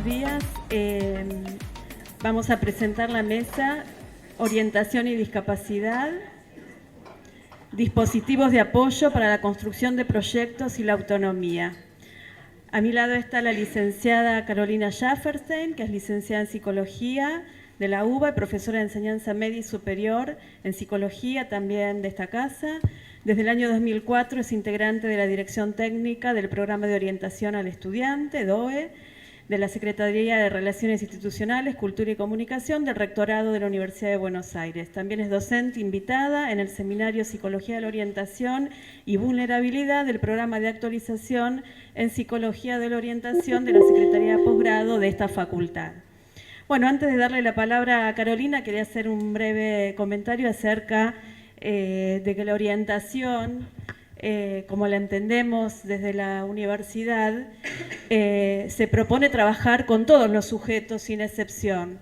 días. Vamos a presentar la mesa Orientación y Discapacidad, dispositivos de apoyo para la construcción de proyectos y la autonomía. A mi lado está la licenciada Carolina Schafferstein, que es licenciada en Psicología de la UBA y profesora de enseñanza media y superior en Psicología también de esta casa. Desde el año 2004 es integrante de la Dirección Técnica del Programa de Orientación al Estudiante, DOE, de la Secretaría de Relaciones Institucionales, Cultura y Comunicación del Rectorado de la Universidad de Buenos Aires. También es docente invitada en el Seminario Psicología de la Orientación y Vulnerabilidad del Programa de Actualización en Psicología de la Orientación de la Secretaría de Posgrado de esta facultad. Bueno, antes de darle la palabra a Carolina, quería hacer un breve comentario acerca de que la orientación, como la entendemos desde la universidad, se propone trabajar con todos los sujetos sin excepción.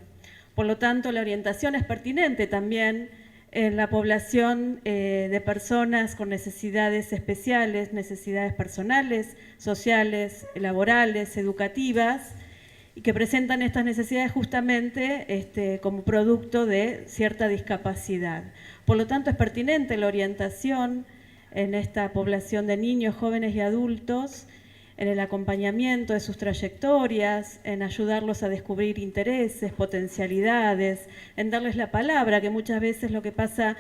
Por lo tanto, la orientación es pertinente también en la población de personas con necesidades especiales, necesidades personales, sociales, laborales, educativas, y que presentan estas necesidades justamente como producto de cierta discapacidad. Por lo tanto, es pertinente la orientación en esta población de niños, jóvenes y adultos, en el acompañamiento de sus trayectorias, en ayudarlos a descubrir intereses, potencialidades, en darles la palabra, que muchas veces lo que pasa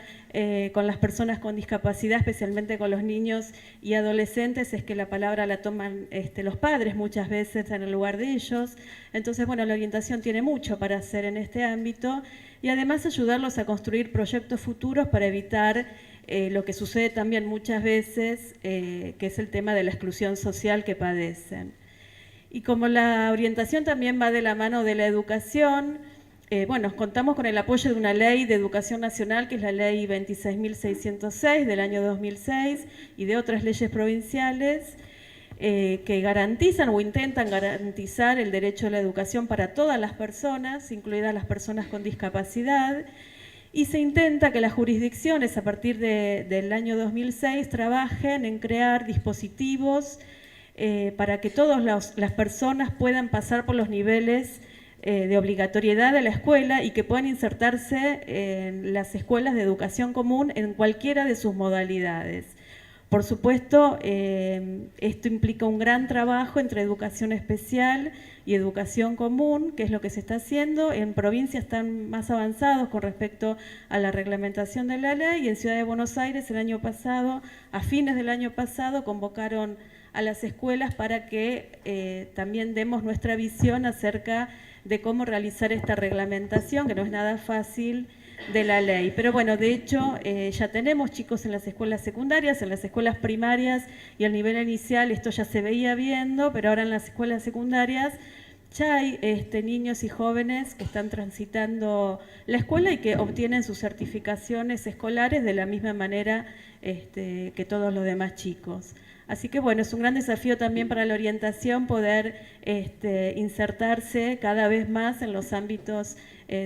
con las personas con discapacidad, especialmente con los niños y adolescentes, es que la palabra la toman los padres muchas veces en el lugar de ellos. Entonces, bueno, la orientación tiene mucho para hacer en este ámbito y además ayudarlos a construir proyectos futuros para evitar lo que sucede también muchas veces, que es el tema de la exclusión social que padecen. Y como la orientación también va de la mano de la educación, bueno, contamos con el apoyo de una ley de educación nacional, que es la ley 26.606 del año 2006, y de otras leyes provinciales que garantizan o intentan garantizar el derecho a la educación para todas las personas, incluidas las personas con discapacidad. Y se intenta que las jurisdicciones a partir del año 2006 trabajen en crear dispositivos para que todas las personas puedan pasar por los niveles de obligatoriedad de la escuela y que puedan insertarse en las escuelas de educación común en cualquiera de sus modalidades. Por supuesto, esto implica un gran trabajo entre educación especial y educación común, que es lo que se está haciendo. En provincias están más avanzados con respecto a la reglamentación de la ley, y en Ciudad de Buenos Aires el año pasado, a fines del año pasado, convocaron a las escuelas para que también demos nuestra visión acerca de cómo realizar esta reglamentación, que no es nada fácil, de la ley. Pero bueno, de hecho ya tenemos chicos en las escuelas secundarias, en las escuelas primarias y al nivel inicial esto ya se veía viendo, pero ahora en las escuelas secundarias ya hay niños y jóvenes que están transitando la escuela y que obtienen sus certificaciones escolares de la misma manera que todos los demás chicos. Así que bueno, es un gran desafío también para la orientación poder insertarse cada vez más en los ámbitos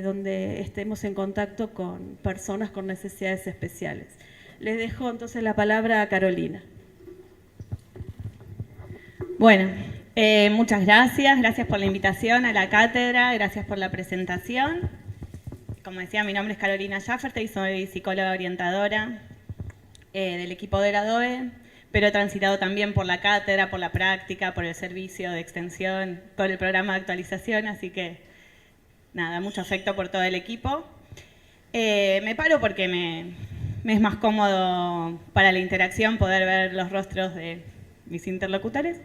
donde estemos en contacto con personas con necesidades especiales. Les dejo entonces la palabra a Carolina. Bueno, muchas gracias por la invitación a la cátedra, gracias por la presentación. Como decía, mi nombre es Carolina Schafferstein, soy psicóloga orientadora del equipo de la DOE, pero he transitado también por la cátedra, por la práctica, por el servicio de extensión, por el programa de actualización, así que nada, mucho afecto por todo el equipo. Me paro porque me es más cómodo para la interacción poder ver los rostros de mis interlocutores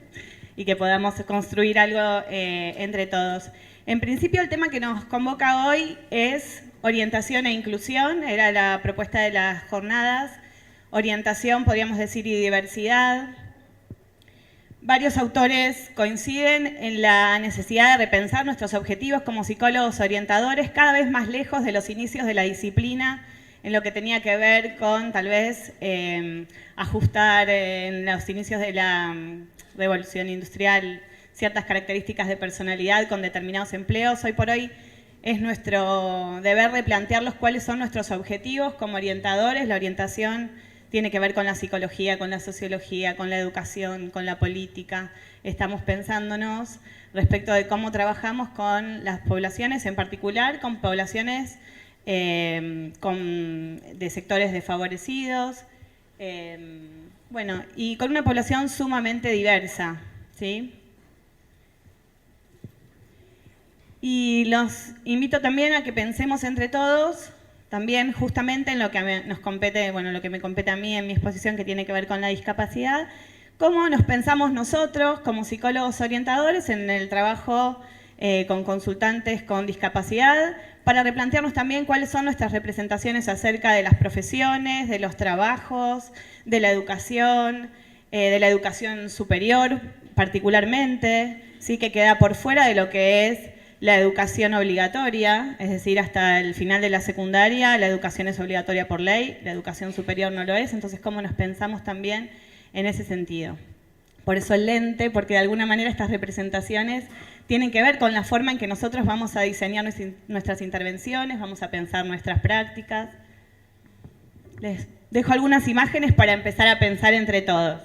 y que podamos construir algo entre todos. En principio, el tema que nos convoca hoy es orientación e inclusión, era la propuesta de las jornadas. Orientación, podríamos decir, y diversidad. Varios autores coinciden en la necesidad de repensar nuestros objetivos como psicólogos orientadores cada vez más lejos de los inicios de la disciplina, en lo que tenía que ver con, tal vez, ajustar en los inicios de la revolución industrial ciertas características de personalidad con determinados empleos. Hoy por hoy es nuestro deber replantearlos cuáles son nuestros objetivos como orientadores. La orientación tiene que ver con la psicología, con la sociología, con la educación, con la política. Estamos pensándonos respecto de cómo trabajamos con las poblaciones, en particular con poblaciones de sectores desfavorecidos, bueno, y con una población sumamente diversa, ¿sí? Y los invito también a que pensemos entre todos, también justamente en lo que nos compete, bueno, lo que me compete a mí en mi exposición que tiene que ver con la discapacidad, cómo nos pensamos nosotros como psicólogos orientadores en el trabajo con consultantes con discapacidad, para replantearnos también cuáles son nuestras representaciones acerca de las profesiones, de los trabajos, de la educación superior particularmente, ¿sí? Que queda por fuera de lo que es la educación obligatoria, es decir, hasta el final de la secundaria la educación es obligatoria por ley, la educación superior no lo es, entonces cómo nos pensamos también en ese sentido. Por eso el lente, porque de alguna manera estas representaciones tienen que ver con la forma en que nosotros vamos a diseñar nuestras intervenciones, vamos a pensar nuestras prácticas. Les dejo algunas imágenes para empezar a pensar entre todos.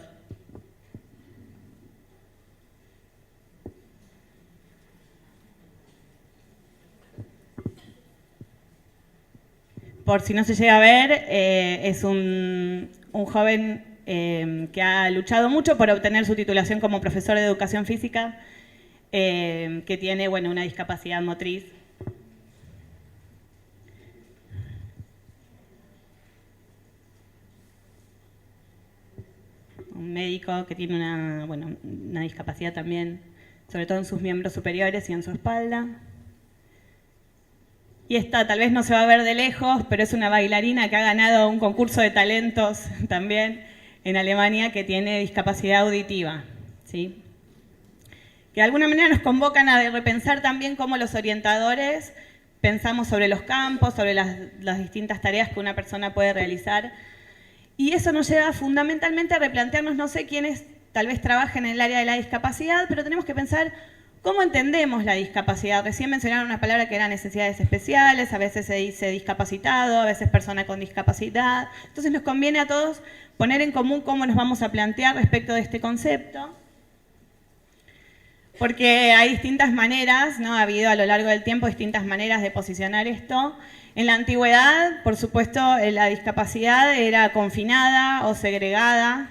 Por si no se llega a ver, es un joven que ha luchado mucho por obtener su titulación como profesor de educación física, que tiene, bueno, una discapacidad motriz. Un médico que tiene una discapacidad también, sobre todo en sus miembros superiores y en su espalda. Y esta tal vez no se va a ver de lejos, pero es una bailarina que ha ganado un concurso de talentos también en Alemania, que tiene discapacidad auditiva, ¿sí? Que de alguna manera nos convocan a repensar también cómo los orientadores pensamos sobre los campos, sobre las distintas tareas que una persona puede realizar. Y eso nos lleva fundamentalmente a replantearnos, no sé quiénes tal vez trabajen en el área de la discapacidad, pero tenemos que pensar cómo entendemos la discapacidad. Recién mencionaron una palabra que era necesidades especiales, a veces se dice discapacitado, a veces persona con discapacidad. Entonces nos conviene a todos poner en común cómo nos vamos a plantear respecto de este concepto. Porque hay distintas maneras, ¿no? Ha habido a lo largo del tiempo distintas maneras de posicionar esto. En la antigüedad, por supuesto, la discapacidad era confinada o segregada,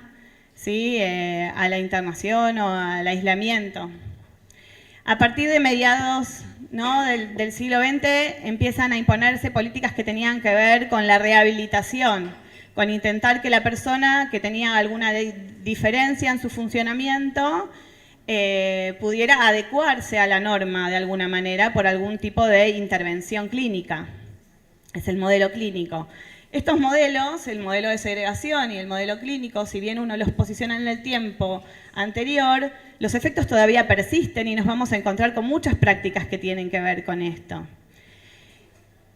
¿sí? A la internación o al aislamiento. A partir de mediados, ¿no? del siglo XX empiezan a imponerse políticas que tenían que ver con la rehabilitación, con intentar que la persona que tenía alguna diferencia en su funcionamiento pudiera adecuarse a la norma de alguna manera por algún tipo de intervención clínica. Es el modelo clínico. Estos modelos, el modelo de segregación y el modelo clínico, si bien uno los posiciona en el tiempo anterior, los efectos todavía persisten y nos vamos a encontrar con muchas prácticas que tienen que ver con esto.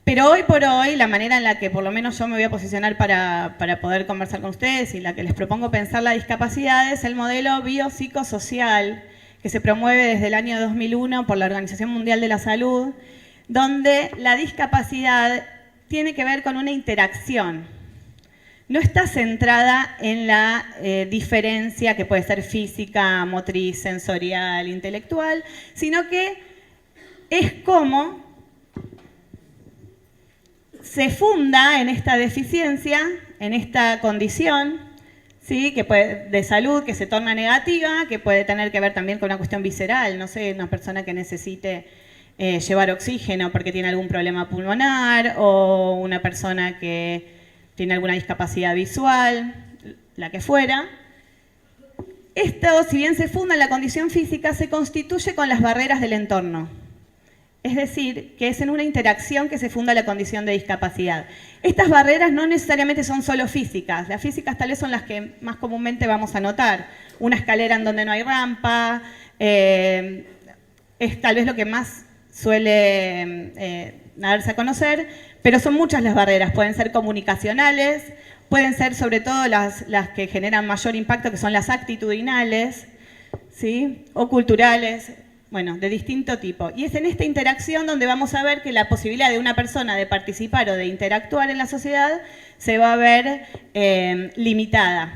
Pero hoy por hoy, la manera en la que por lo menos yo me voy a posicionar para poder conversar con ustedes y la que les propongo pensar la discapacidad es el modelo biopsicosocial que se promueve desde el año 2001 por la Organización Mundial de la Salud, donde la discapacidad tiene que ver con una interacción. No está centrada en la diferencia que puede ser física, motriz, sensorial, intelectual, sino que es como se funda en esta deficiencia, en esta condición, ¿sí? Que puede, de salud que se torna negativa, que puede tener que ver también con una cuestión visceral, no sé, una persona que necesite llevar oxígeno porque tiene algún problema pulmonar, o una persona que tiene alguna discapacidad visual, la que fuera. Esto, si bien se funda en la condición física, se constituye con las barreras del entorno. Es decir, que es en una interacción que se funda la condición de discapacidad. Estas barreras no necesariamente son solo físicas. Las físicas tal vez son las que más comúnmente vamos a notar. Una escalera en donde no hay rampa, es tal vez lo que más suele darse a conocer, pero son muchas las barreras. Pueden ser comunicacionales, pueden ser sobre todo las que generan mayor impacto, que son las actitudinales, ¿sí? O culturales. bueno, de distinto tipo. Y es en esta interacción donde vamos a ver que la posibilidad de una persona de participar o de interactuar en la sociedad se va a ver limitada.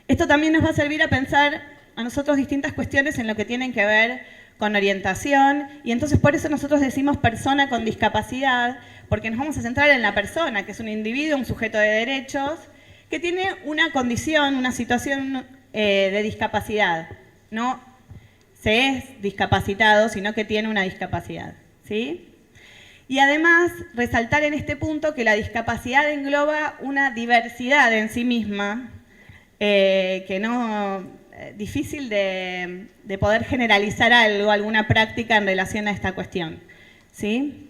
Esto también nos va a servir a pensar a nosotros distintas cuestiones en lo que tienen que ver con orientación, y entonces por eso nosotros decimos persona con discapacidad, porque nos vamos a centrar en la persona, que es un individuo, un sujeto de derechos, que tiene una condición, una situación de discapacidad. No se es discapacitado, sino que tiene una discapacidad, ¿sí? Y además, resaltar en este punto que la discapacidad engloba una diversidad en sí misma, que no... difícil de poder generalizar algo, alguna práctica en relación a esta cuestión, ¿sí?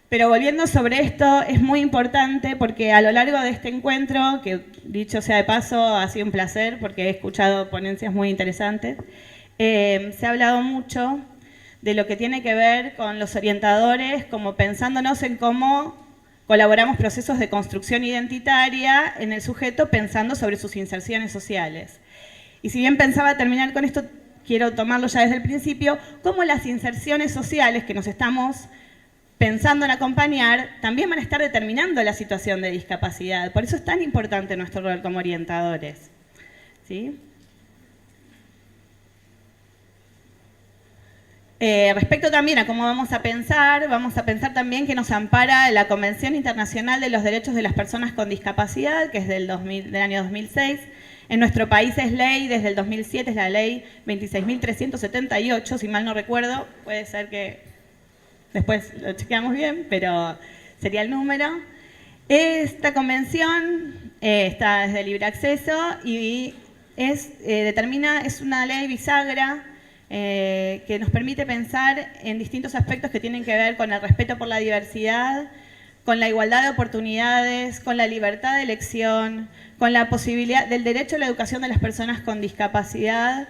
Pero volviendo sobre esto, es muy importante porque a lo largo de este encuentro, que dicho sea de paso, ha sido un placer porque he escuchado ponencias muy interesantes, se ha hablado mucho de lo que tiene que ver con los orientadores, como pensándonos en cómo colaboramos procesos de construcción identitaria en el sujeto pensando sobre sus inserciones sociales. Y si bien pensaba terminar con esto, quiero tomarlo ya desde el principio, cómo las inserciones sociales que nos estamos pensando en acompañar también van a estar determinando la situación de discapacidad. Por eso es tan importante nuestro rol como orientadores, ¿sí? Respecto también a cómo vamos a pensar también que nos ampara la Convención Internacional de los Derechos de las Personas con Discapacidad, que es del año 2006. En nuestro país es ley desde el 2007, es la ley 26.378, si mal no recuerdo, puede ser que después lo chequeamos bien, pero sería el número. Esta convención está desde libre acceso y es una ley bisagra que nos permite pensar en distintos aspectos que tienen que ver con el respeto por la diversidad, con la igualdad de oportunidades, con la libertad de elección, con la posibilidad del derecho a la educación de las personas con discapacidad,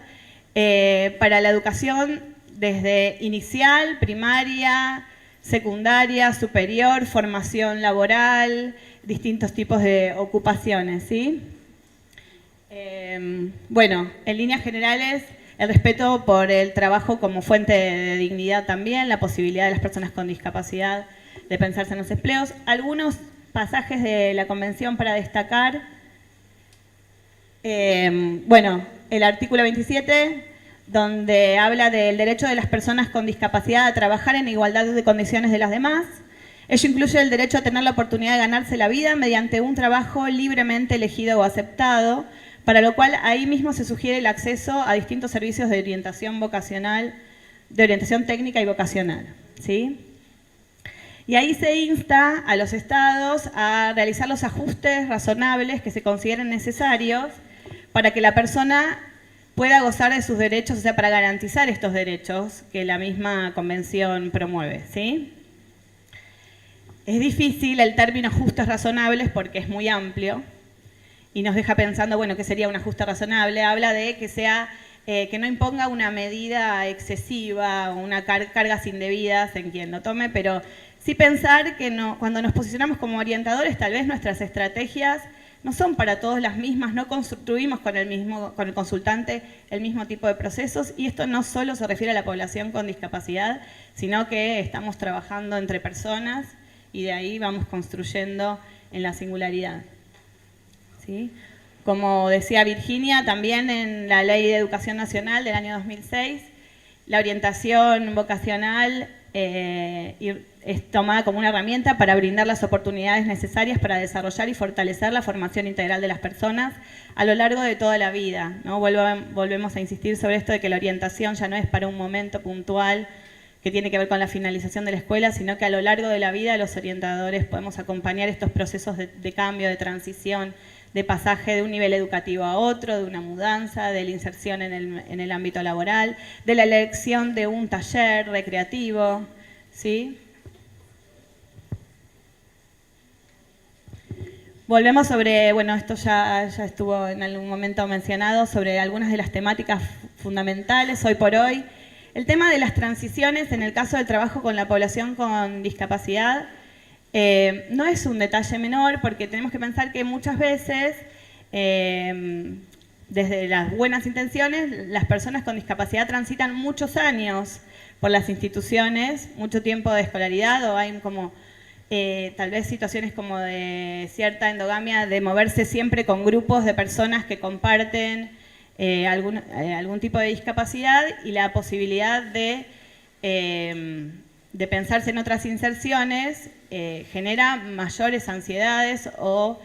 para la educación desde inicial, primaria, secundaria, superior, formación laboral, distintos tipos de ocupaciones, ¿sí? Bueno, en líneas generales, el respeto por el trabajo como fuente de dignidad también, la posibilidad de las personas con discapacidad de pensarse en los empleos. Algunos pasajes de la Convención para destacar. Bueno, el artículo 27, donde habla del derecho de las personas con discapacidad a trabajar en igualdad de condiciones de las demás. Ello incluye el derecho a tener la oportunidad de ganarse la vida mediante un trabajo libremente elegido o aceptado, para lo cual ahí mismo se sugiere el acceso a distintos servicios de orientación vocacional, de orientación técnica y vocacional, ¿sí? Y ahí se insta a los estados a realizar los ajustes razonables que se consideren necesarios para que la persona pueda gozar de sus derechos, o sea, para garantizar estos derechos que la misma convención promueve, ¿sí? Es difícil el término ajustes razonables porque es muy amplio y nos deja pensando, bueno, ¿qué sería un ajuste razonable? Habla de que sea, que no imponga una medida excesiva o una cargas indebidas en quien lo tome, pero sí pensar que cuando nos posicionamos como orientadores, tal vez nuestras estrategias no son para todos las mismas, no construimos con el consultante el mismo tipo de procesos, y esto no solo se refiere a la población con discapacidad, sino que estamos trabajando entre personas y de ahí vamos construyendo en la singularidad, ¿sí? Como decía Virginia, también en la Ley de Educación Nacional del año 2006, la orientación vocacional es tomada como una herramienta para brindar las oportunidades necesarias para desarrollar y fortalecer la formación integral de las personas a lo largo de toda la vida, ¿no? Volvemos a insistir sobre esto de que la orientación ya no es para un momento puntual que tiene que ver con la finalización de la escuela, sino que a lo largo de la vida los orientadores podemos acompañar estos procesos de cambio, de transición, de pasaje de un nivel educativo a otro, de una mudanza, de la inserción en el ámbito laboral, de la elección de un taller recreativo, ¿sí? Volvemos sobre, bueno, esto ya estuvo en algún momento mencionado, sobre algunas de las temáticas fundamentales hoy por hoy. El tema de las transiciones en el caso del trabajo con la población con discapacidad no es un detalle menor, porque tenemos que pensar que muchas veces desde las buenas intenciones, las personas con discapacidad transitan muchos años por las instituciones, mucho tiempo de escolaridad, o hay como tal vez situaciones como de cierta endogamia, de moverse siempre con grupos de personas que comparten algún tipo de discapacidad, y la posibilidad de pensarse en otras inserciones genera mayores ansiedades o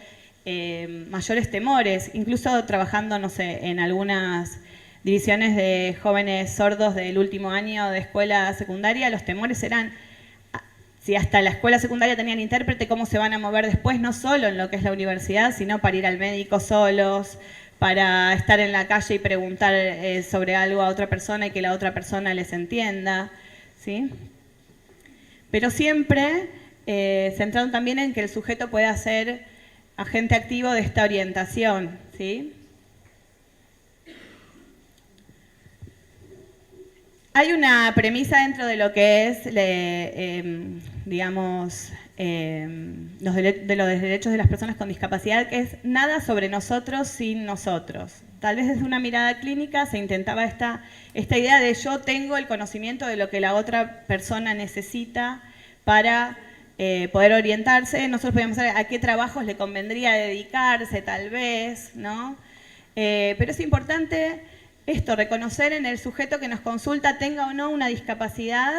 mayores temores, incluso trabajando, no sé, en algunas divisiones de jóvenes sordos del último año de escuela secundaria, los temores eran, si hasta la escuela secundaria tenían intérprete, cómo se van a mover después, no solo en lo que es la universidad, sino para ir al médico solos, para estar en la calle y preguntar sobre algo a otra persona y que la otra persona les entienda, ¿sí? Pero siempre centrado también en que el sujeto pueda ser agente activo de esta orientación, ¿sí? Hay una premisa dentro de lo que es, digamos, de los derechos de las personas con discapacidad, que es nada sobre nosotros sin nosotros. Tal vez desde una mirada clínica se intentaba esta idea de yo tengo el conocimiento de lo que la otra persona necesita para poder orientarse. Nosotros podíamos saber a qué trabajos le convendría dedicarse, tal vez, ¿no? Pero es importante esto, reconocer en el sujeto que nos consulta, tenga o no una discapacidad,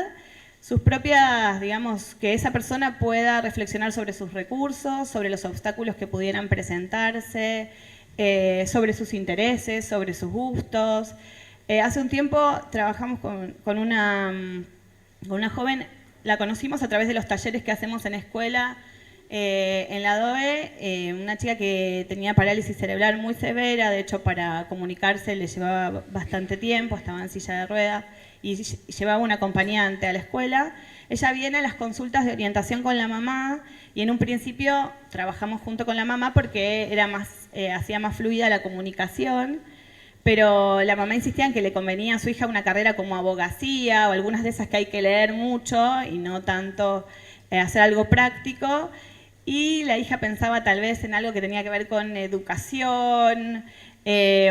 sus propias, digamos, que esa persona pueda reflexionar sobre sus recursos, sobre los obstáculos que pudieran presentarse, sobre sus intereses, sobre sus gustos. Hace un tiempo trabajamos con una joven, la conocimos a través de los talleres que hacemos en escuela, en la DOE, una chica que tenía parálisis cerebral muy severa, de hecho para comunicarse le llevaba bastante tiempo, estaba en silla de ruedas y llevaba un acompañante a la escuela. Ella viene a las consultas de orientación con la mamá y en un principio trabajamos junto con la mamá porque era hacía más fluida la comunicación, pero la mamá insistía en que le convenía a su hija una carrera como abogacía o algunas de esas que hay que leer mucho y no tanto hacer algo práctico. Y la hija pensaba tal vez en algo que tenía que ver con educación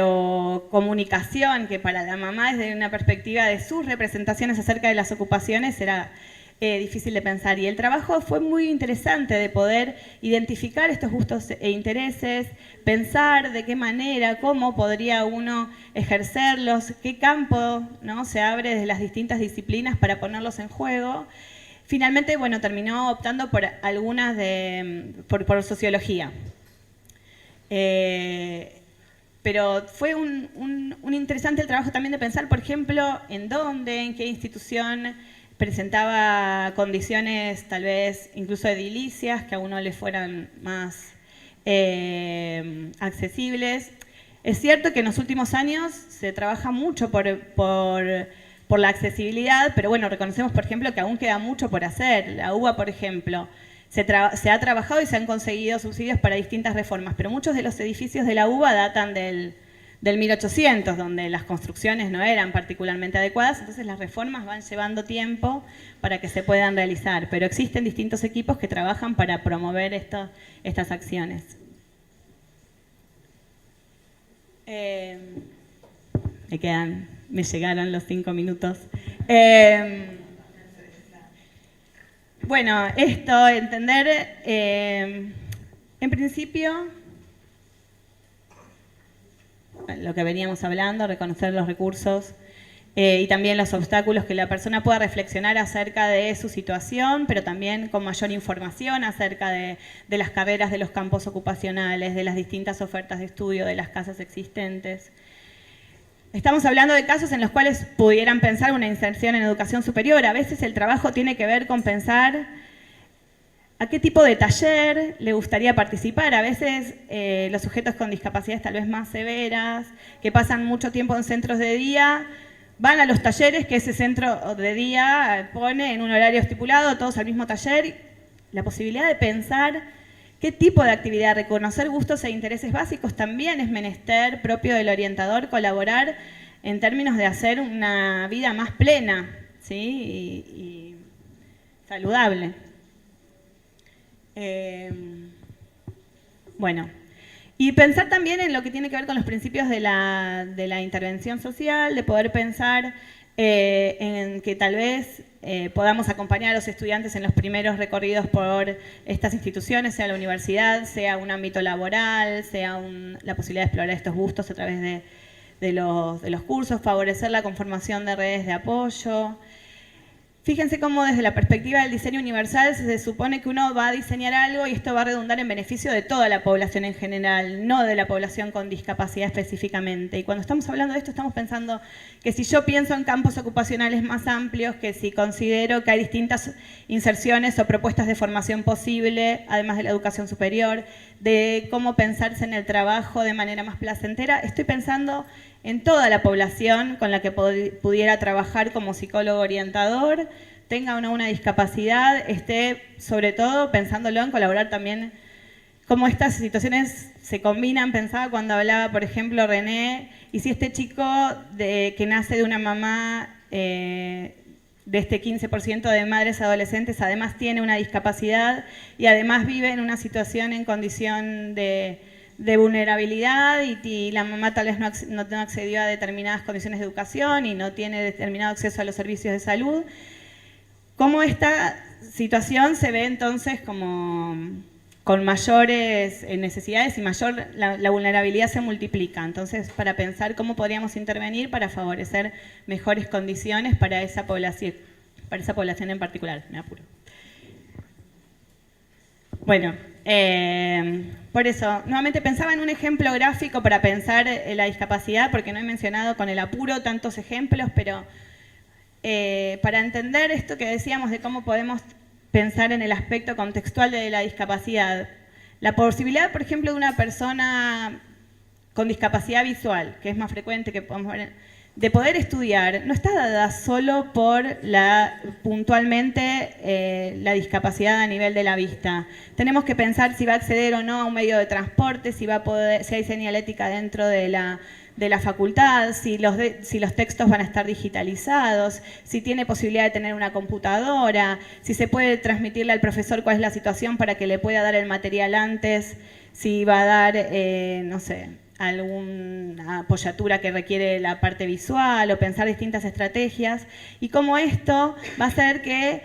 o comunicación, que para la mamá desde una perspectiva de sus representaciones acerca de las ocupaciones era difícil de pensar. Y el trabajo fue muy interesante de poder identificar estos gustos e intereses, pensar de qué manera, cómo podría uno ejercerlos, qué campo, ¿no?, se abre desde las distintas disciplinas para ponerlos en juego. Finalmente, bueno, terminó optando por algunas por sociología. Pero fue un interesante el trabajo también de pensar, por ejemplo, en qué institución presentaba condiciones tal vez incluso edilicias que a uno le fueran más accesibles. Es cierto que en los últimos años se trabaja mucho por la accesibilidad, pero bueno, reconocemos, por ejemplo, que aún queda mucho por hacer. La UBA, por ejemplo, se ha trabajado y se han conseguido subsidios para distintas reformas, pero muchos de los edificios de la UBA datan del 1800, donde las construcciones no eran particularmente adecuadas, entonces las reformas van llevando tiempo para que se puedan realizar, pero existen distintos equipos que trabajan para promover estas acciones. Me llegaron los 5 minutos. Bueno, entender, en principio, lo que veníamos hablando, reconocer los recursos y también los obstáculos, que la persona pueda reflexionar acerca de su situación, pero también con mayor información acerca de las carreras, de los campos ocupacionales, de las distintas ofertas de estudio, de las casas existentes. Estamos hablando de casos en los cuales pudieran pensar una inserción en educación superior. A veces el trabajo tiene que ver con pensar a qué tipo de taller le gustaría participar. A veces los sujetos con discapacidades tal vez más severas, que pasan mucho tiempo en centros de día, van a los talleres que ese centro de día pone en un horario estipulado, todos al mismo taller. La posibilidad de pensar qué tipo de actividad, reconocer gustos e intereses básicos también es menester propio del orientador, colaborar en términos de hacer una vida más plena, ¿sí? y saludable. Bueno, Y pensar también en lo que tiene que ver con los principios de la intervención social, de poder pensar en que tal vez podamos acompañar a los estudiantes en los primeros recorridos por estas instituciones, sea la universidad, sea un ámbito laboral, sea la posibilidad de explorar estos gustos a través de los cursos, favorecer la conformación de redes de apoyo. Fíjense cómo desde la perspectiva del diseño universal se supone que uno va a diseñar algo y esto va a redundar en beneficio de toda la población en general, no de la población con discapacidad específicamente. Y cuando estamos hablando de esto estamos pensando que si yo pienso en campos ocupacionales más amplios, que si considero que hay distintas inserciones o propuestas de formación posible, además de la educación superior, de cómo pensarse en el trabajo de manera más placentera, estoy pensando en toda la población con la que pudiera trabajar como psicólogo orientador, tenga o no una discapacidad, esté sobre todo pensándolo en colaborar también, cómo estas situaciones se combinan. Pensaba cuando hablaba, por ejemplo, René, y si este chico que nace de una mamá de este 15% de madres adolescentes además tiene una discapacidad y además vive en una situación en condición de vulnerabilidad y la mamá tal vez no accedió a determinadas condiciones de educación y no tiene determinado acceso a los servicios de salud, ¿cómo esta situación se ve entonces como con mayores necesidades y la vulnerabilidad se multiplica? Entonces, para pensar cómo podríamos intervenir para favorecer mejores condiciones para esa población en particular. Me apuro. Bueno, por eso, nuevamente pensaba en un ejemplo gráfico para pensar la discapacidad, porque no he mencionado con el apuro tantos ejemplos, pero para entender esto que decíamos de cómo podemos pensar en el aspecto contextual de la discapacidad, la posibilidad, por ejemplo, de una persona con discapacidad visual, que es más frecuente que podemos ver, de poder estudiar, no está dada solo por puntualmente la discapacidad a nivel de la vista. Tenemos que pensar si va a acceder o no a un medio de transporte, si hay señalética dentro de la facultad, si los textos van a estar digitalizados, si tiene posibilidad de tener una computadora, si se puede transmitirle al profesor cuál es la situación para que le pueda dar el material antes, si va a dar, no sé, alguna apoyatura que requiere la parte visual o pensar distintas estrategias y cómo esto va a hacer que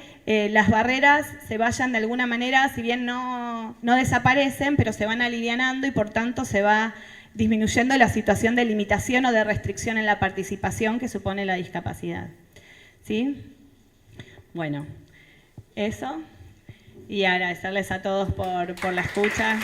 las barreras se vayan de alguna manera, si bien no desaparecen, pero se van alivianando y por tanto se va disminuyendo la situación de limitación o de restricción en la participación que supone la discapacidad. ¿Sí? Bueno, eso. Y agradecerles a todos por la escucha.